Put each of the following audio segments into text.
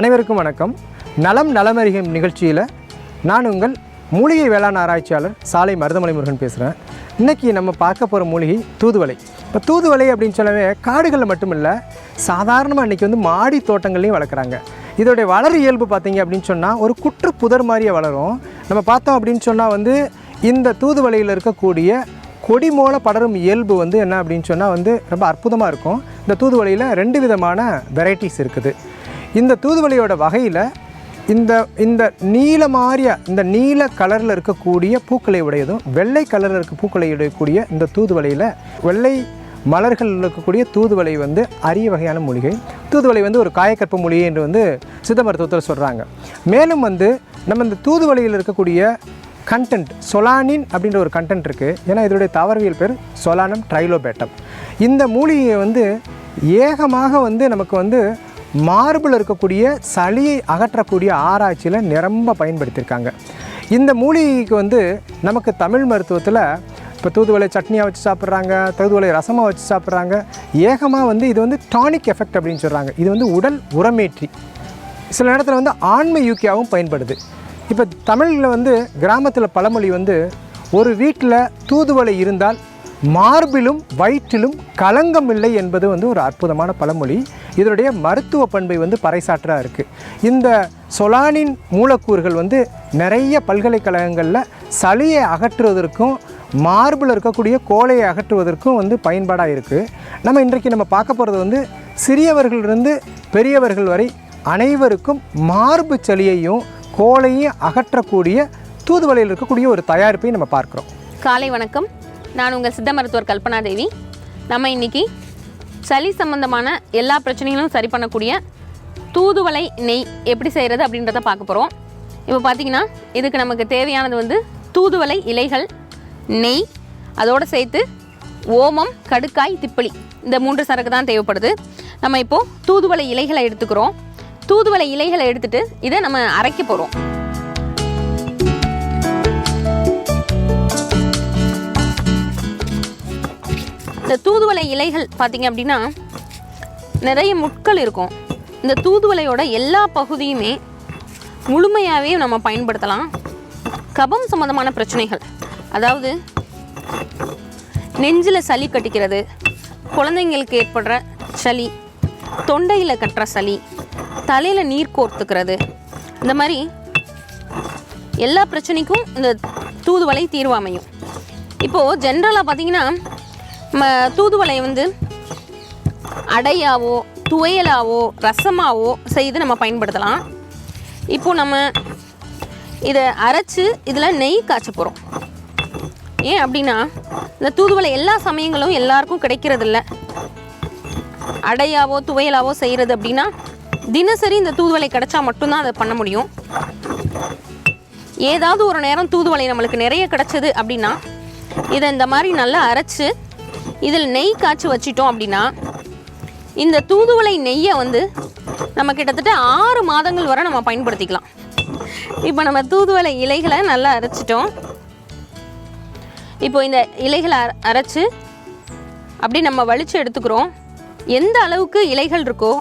அனைவருக்கும் வணக்கம். நலம் நலமறிகும் நிகழ்ச்சியில் நான் உங்கள் மூலிகை வேளாண் ஆராய்ச்சியாளர் சாலை மருதமலை முருகன் பேசுகிறேன். இன்றைக்கி நம்ம பார்க்க போகிற மூலிகை தூதுவளை. இப்போ தூதுவளை அப்படின்னு சொல்லவே காடுகளில் மட்டும் இல்லை, சாதாரணமாக இன்றைக்கி மாடி தோட்டங்கள்லையும் வளர்க்குறாங்க. இதோடைய வளர் இயல்பு பார்த்திங்க அப்படின்னு சொன்னால் ஒரு குற்று புதர் மாதிரியே வளரும். நம்ம பார்த்தோம் அப்படின்னு சொன்னால் இந்த தூதுவளையில் இருக்கக்கூடிய கொடி மூல படரும் இயல்பு என்ன அப்படின்னு சொன்னால் ரொம்ப அற்புதமாக இருக்கும். இந்த தூதுவளையில் 2 விதமான வெரைட்டிஸ் இருக்குது. இந்த தூதுவளையோட வகையில் இந்த நீல மாறிய இந்த நீல கலரில் இருக்கக்கூடிய பூக்களை உடையதும் வெள்ளை கலரில் இருக்க பூக்களை உடையக்கூடிய இந்த தூதுவளையில் வெள்ளை மலர்கள் இருக்கக்கூடிய தூதுவளை அரிய வகையான மூலிகை. தூதுவளை ஒரு காயக்கற்ப மூலிகை என்று சித்த மருத்துவத்தில் சொல்கிறாங்க. மேலும் நம்ம இந்த தூதுவளையில் இருக்கக்கூடிய கண்டென்ட் சொலானின் அப்படின்ற ஒரு கண்டென்ட் இருக்குது. ஏன்னா இதோடைய தாவரவியல் பேர் சொலானம் ட்ரைலோபேட்டம். இந்த மூலிகையை ஏகமாக நமக்கு மார்பில் இருக்கக்கூடிய சளியை அகற்றக்கூடிய ஆராய்ச்சியில் நிரம்ப பயன்படுத்தியிருக்காங்க. இந்த மூலிகைக்கு நமக்கு தமிழ் மருத்துவத்தில் இப்போ தூதுவளை சட்னியாக வச்சு சாப்பிட்றாங்க, தூதுவளை ரசமாக வச்சு சாப்பிட்றாங்க. ஏகமாக இது டானிக் எஃபெக்ட் அப்படின்னு சொல்கிறாங்க. இது உடல் உரமேற்றி, சில நேரத்தில் ஆண்மை யூக்கியாகவும் பயன்படுது. இப்போ தமிழில் கிராமத்தில் பழமொழி ஒரு வீட்டில் தூதுவளை இருந்தால் மார்பிலும் வயிற்றிலும் களங்கம் இல்லை என்பது ஒரு அற்புதமான பழமொழி. இதனுடைய மருத்துவ பண்பை பறைசாற்றா இருக்குது. இந்த சொலானின் மூலக்கூறுகள் நிறைய பல்கலைக்கழகங்களில் சளியை அகற்றுவதற்கும் மார்பில் இருக்கக்கூடிய கோலையை அகற்றுவதற்கும் பயன்பாடாக இருக்குது. இன்றைக்கு நம்ம பார்க்க போகிறது சிறியவர்களிலிருந்து பெரியவர்கள் வரை அனைவருக்கும் மார்பு சளியையும் கோலையும் அகற்றக்கூடிய தூதுவளையில் இருக்கக்கூடிய ஒரு தயாரிப்பை நம்ம பார்க்குறோம். காலை வணக்கம். நான் உங்கள் சித்த மருத்துவர் கல்பனா தேவி. நம்ம இன்றைக்கி சளி சம்பந்தமான எல்லா பிரச்சனைகளும் சரி பண்ணக்கூடிய தூதுவளை நெய் எப்படி செய்கிறது அப்படின்றத பார்க்க போகிறோம். இப்போ பார்த்திங்கன்னா இதுக்கு நமக்கு தேவையானது தூதுவளை இலைகள், நெய், அதோடு சேர்த்து ஓமம், கடுக்காய், திப்பிலி, இந்த 3 சரக்கு தான் தேவைப்படுது. நம்ம இப்போது தூதுவளை இலைகளை எடுத்துக்கிறோம். தூதுவளை இலைகளை எடுத்துகிட்டு இதை நம்ம அரைக்க போகிறோம். இந்த தூதுவளை இலைகள் பார்த்திங்க அப்படின்னா நிறைய முட்கள் இருக்கும். இந்த தூதுவளையோட எல்லா பகுதியுமே முழுமையாகவே நம்ம பயன்படுத்தலாம். கபம் சம்மந்தமான பிரச்சனைகள், அதாவது நெஞ்சில் சளி கட்டிக்கிறது, குழந்தைங்களுக்கு ஏற்படுற சளி, தொண்டையில் கட்டுற சளி, தலையில் நீர் கோர்த்துக்கிறது, இந்த மாதிரி எல்லா பிரச்சனைக்கும் இந்த தூதுவளை தீர்வு அமையும். இப்போது ஜென்ரலாக பார்த்திங்கன்னா தூதுவளை அடையாவோ துவையலாவோ ரசமாவோ செய்து நம்ம பயன்படுத்தலாம். இப்போது நம்ம இதை அரைச்சி இதில் நெய் காய்ச்ச போகிறோம். ஏன் அப்படின்னா இந்த தூதுவளை எல்லா சமயங்களும் எல்லாருக்கும் கிடைக்கிறதில்ல. அடையாவோ துவையலாவோ செய்கிறது அப்படின்னா தினசரி இந்த தூதுவளை கிடைச்சா மட்டும்தான் அதை பண்ண முடியும். ஏதாவது ஒரு நேரம் தூதுவளை நம்மளுக்கு நிறைய கிடைச்சது அப்படின்னா இதை இந்த மாதிரி நல்லா அரைச்சி இதில் நெய் காய்ச்சி வச்சிட்டோம் அப்படின்னா இந்த தூதுவளை நெய்யை நம்ம கிட்டத்தட்ட 6 மாதங்கள் வரை நம்ம பயன்படுத்திக்கலாம். இப்போ நம்ம தூதுவளை இலைகளை நல்லா அரைச்சிட்டோம். இப்போ இந்த இலைகளை அரைச்சி அப்படி நம்ம வலிச்சு எடுத்துக்கிறோம். எந்த அளவுக்கு இலைகள் இருக்கோ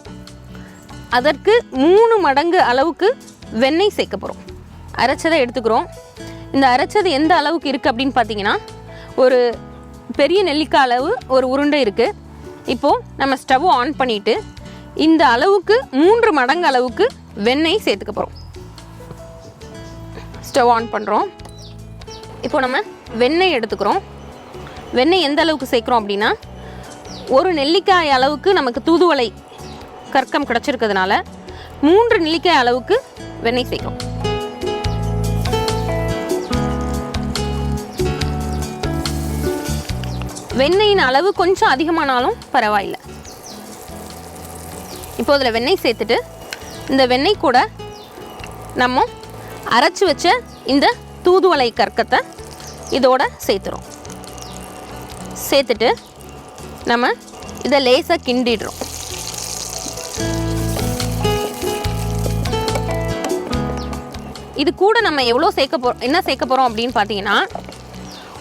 அதற்கு 3 மடங்கு அளவுக்கு வெண்ணெய் சேர்க்க போகிறோம். அரைச்சதை எடுத்துக்கிறோம். இந்த அரைச்சது எந்த அளவுக்கு இருக்குது அப்படின்னு பார்த்தீங்கன்னா ஒரு பெரிய நெல்லிக்காய் அளவு ஒரு உருண்டை இருக்குது. இப்போது நம்ம ஸ்டவ் ஆன் பண்ணிவிட்டு இந்த அளவுக்கு 3 மடங்கு அளவுக்கு வெண்ணெய் சேர்த்துக்க போகிறோம். ஸ்டவ் ஆன் பண்ணுறோம். இப்போது நம்ம வெண்ணெய் எடுத்துக்கிறோம். வெண்ணெய் எந்த அளவுக்கு சேர்க்குறோம் அப்படின்னா ஒரு நெல்லிக்காய் அளவுக்கு நமக்கு தூதுவளை கற்கம் கிடச்சிருக்கிறதுனால 3 நெல்லிக்காய் அளவுக்கு வெண்ணெய் சேர்க்குறோம். வெண்ணெயின் அளவு கொஞ்சம் அதிகமானாலும் பரவாயில்லை. இப்போ அதில் வெண்ணெய் சேர்த்துட்டு இந்த வெண்ணெய் கூட நம்ம அரைச்சி வச்ச இந்த தூதுவளை கற்கத்தை இதோட சேர்த்துறோம். சேர்த்துட்டு நம்ம இதை லேசாக கிண்டிடுறோம். இது கூட நம்ம எவ்வளோ என்ன சேர்க்க போகிறோம் அப்படின்னு பார்த்தீங்கன்னா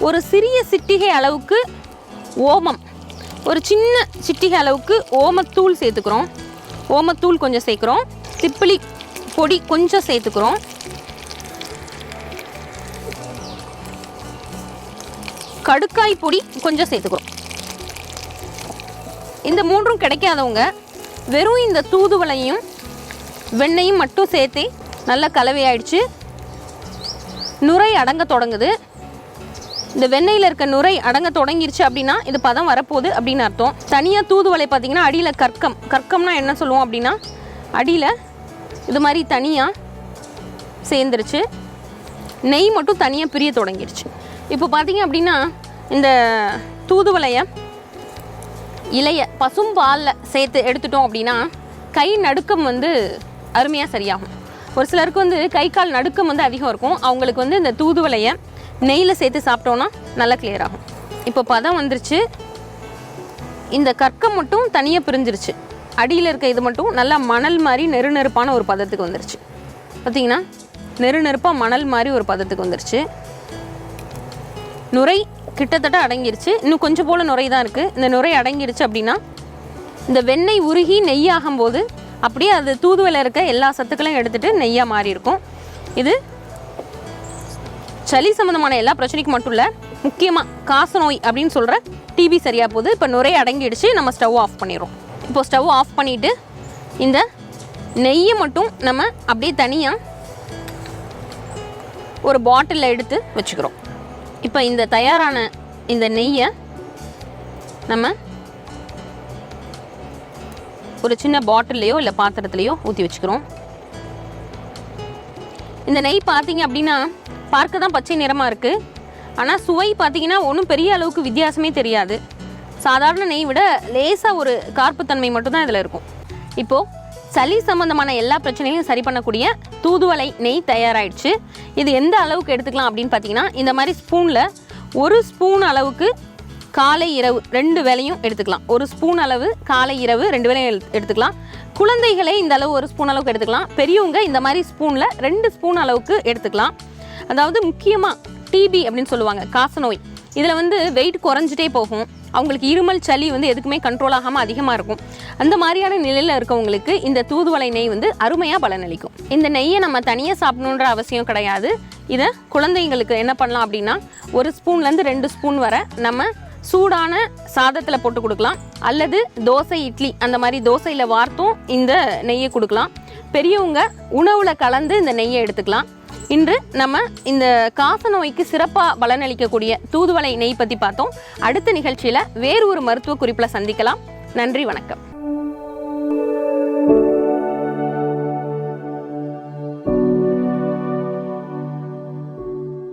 ஒரு சிறிய சிட்டிகை அளவுக்கு ஓமம், ஒரு சின்ன சிட்டிகை அளவுக்கு ஓமத்தூள் சேர்த்துக்கிறோம். ஓமத்தூள் கொஞ்சம் சேர்க்குறோம். திப்பிலி பொடி கொஞ்சம் சேர்த்துக்கிறோம். கடுக்காய் பொடி கொஞ்சம் சேர்த்துக்கிறோம். இந்த மூன்றும் கிடைக்காதவங்க வெறும் இந்த தூதுவளையும் வெண்ணெயும் மட்டும் சேர்த்து நல்லா கலவையாயிடுச்சு. நுரை அடங்க தொடங்குது. இந்த வெண்ணெயில் இருக்க நுரை அடங்க தொடங்கிருச்சு அப்படின்னா இது பதம் வரப்போகுது அப்படின்னு அர்த்தம். தனியாக தூதுவளை பார்த்திங்கன்னா அடியில் கற்கம்னா என்ன சொல்லுவோம் அப்படின்னா அடியில் இது மாதிரி தனியாக சேர்ந்துருச்சு. நெய் மட்டும் தனியாக பிரிய தொடங்கிருச்சு. இப்போ பார்த்திங்க அப்படின்னா இந்த தூதுவளையை இலைய பசும்பாலில் சேர்த்து எடுத்துட்டோம் அப்படின்னா கை நடுக்கம் அருமையாக சரியாகும். ஒரு சிலருக்கு கை கால் நடுக்கம் அதிகம் இருக்கும். அவங்களுக்கு இந்த தூதுவளையை நெய்யில் சேர்த்து சாப்பிட்டோன்னா நல்லா கிளியர் ஆகும். இப்போ பதம் வந்துருச்சு. இந்த கற்கம் மட்டும் தனியாக பிரிஞ்சிருச்சு. அடியில் இருக்க இது மட்டும் நல்லா மணல் மாதிரி நெருப்பான ஒரு பதத்துக்கு வந்துருச்சு. பார்த்திங்கன்னா நெருப்பாக மணல் மாதிரி ஒரு பதத்துக்கு வந்துருச்சு. நுரை கிட்டத்தட்ட அடங்கிருச்சு. இன்னும் கொஞ்சம் போல் நுரை தான் இருக்குது. இந்த நுரை அடங்கிருச்சு அப்படின்னா இந்த வெண்ணெய் உருகி நெய்யாகும்போது அப்படியே அது தூதுவளையில் இருக்க எல்லா சத்துக்களையும் எடுத்துகிட்டு நெய்யாக மாறி இருக்கும். இது சளி சம்மந்தமான எல்லா பிரச்சனைக்கும் மட்டும் இல்லை, முக்கியமாக காசநோய் அப்படின்னு சொல்கிற டிபி சரியாக போகுது. இப்போ நுரை அடங்கிடுச்சு. நம்ம ஸ்டவ் ஆஃப் பண்ணிடுறோம். இப்போ ஸ்டவ் ஆஃப் பண்ணிவிட்டு இந்த நெய்யை மட்டும் நம்ம அப்படியே தனியாக ஒரு பாட்டிலில் எடுத்து வச்சுக்கிறோம். இப்போ இந்த தயாரான இந்த நெய்யை நம்ம ஒரு சின்ன பாட்டில்லையோ இல்லை பாத்திரத்துலையோ ஊற்றி வச்சுக்கிறோம். இந்த நெய் பார்த்திங்க அப்படின்னா பார்க்க தான் பச்சை நிறமாக இருக்குது. ஆனால் சுவை பார்த்திங்கன்னா ஒன்றும் பெரிய அளவுக்கு வித்தியாசமே தெரியாது. சாதாரண நெய் விட லேசாக ஒரு கார்ப்புத்தன்மை மட்டும்தான் இதில் இருக்கும். இப்போது சளி சம்மந்தமான எல்லா பிரச்சனையும் சரி பண்ணக்கூடிய தூதுவளை நெய் தயாராகிடுச்சு. இது எந்த அளவுக்கு எடுத்துக்கலாம் அப்படின்னு பார்த்தீங்கன்னா இந்த மாதிரி ஸ்பூனில் 1 ஸ்பூன் அளவுக்கு காலை இரவு 2 வேளையும் எடுத்துக்கலாம். 1 ஸ்பூன் அளவு காலை இரவு 2 வேளையும் எடுத்துக்கலாம். குழந்தைகளே இந்த அளவு 1 ஸ்பூன் அளவுக்கு எடுத்துக்கலாம். பெரியவங்க இந்த மாதிரி ஸ்பூனில் 2 ஸ்பூன் அளவுக்கு எடுத்துக்கலாம். அதாவது முக்கியமாக டிபி அப்படின்னு சொல்லுவாங்க, காசநோய். இதில் வெயிட் குறைஞ்சிட்டே போகும். அவங்களுக்கு இருமல் சளி எதுக்குமே கண்ட்ரோல் ஆகாமல் அதிகமாக இருக்கும். அந்த மாதிரியான நிலையில் இருக்கவங்களுக்கு இந்த தூதுவளை நெய் அருமையாக பலனளிக்கும். இந்த நெய்யை நம்ம தனியாக சாப்பிடணுன்ற அவசியம் கிடையாது. இதை குழந்தைங்களுக்கு என்ன பண்ணலாம் அப்படின்னா 1 ஸ்பூன்லேருந்து 2 ஸ்பூன் வரை நம்ம சூடான சாதத்தில் போட்டு கொடுக்கலாம். அல்லது தோசை இட்லி அந்த மாதிரி தோசையில் வார்த்தும் இந்த நெய்யை கொடுக்கலாம். பெரியவங்க உணவில் கலந்து இந்த நெய்யை எடுத்துக்கலாம். இன்று நம்ம இந்த காசநோய்க்கு சிறப்பாக பலனளிக்கக்கூடிய தூதுவளை நெய் பற்றி பார்த்தோம். அடுத்த நிகழ்ச்சியில் வேறு ஒரு மருத்துவ குறிப்பில் சந்திக்கலாம். நன்றி, வணக்கம்.